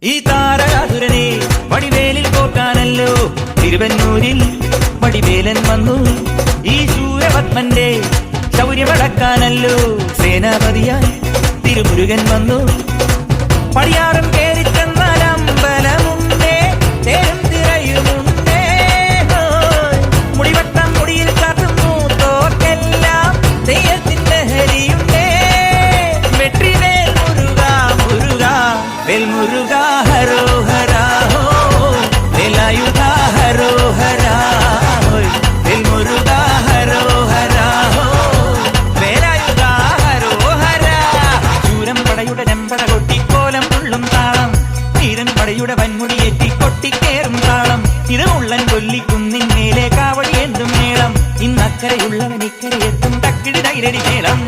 ഈ താരകാസുരനെ വടിവേലിൽ പോക്കാനല്ലോ തിരുവന്നൂരിൽ വടിവേലൻ വന്നു. ഈ ശൂരപത്മന്റെ ശൗര്യമടക്കാനല്ലോ സേനാപതിയായി തിരുമുരുകൻ വന്നു. പടിയാറും കേറി ചെന്നാൽ അമ്പലമുണ്ടേ, തേരും തിരയുമുണ്ടേ. മുടിവട്ടം മുടിയിൽ കാട്ടുന്നു തോക്കെല്ലാം തെയ്യത്തിന്റെ ഹരിയുണ്ടേ. വെട്രിവേൽ മുരുക മുരുക വേൽ മുരുക ഹരോഹരാ ഹോ, വേലായുധ ഹരോഹരാ വേൽ മുരുക ഹരോഹരാ ഹോ, വേലായുധ ഹരോഹരാ. ശൂരം പടയുടെ രമ്പട കൊട്ടിക്കോലം തുള്ളും താളം, വീരൻ പടയുടെ വൻമുടിയേറ്റി കൊട്ടിക്കേറും താളം. ഇത് ഉള്ളൻ കൊല്ലിക്കുന്നിൻ മേലെ കാവടി എന്തും മേളം. ഇന്നക്കരയുള്ളവൻ ഇക്കരയെത്തും തക്കിടി തൈരടി മേളം.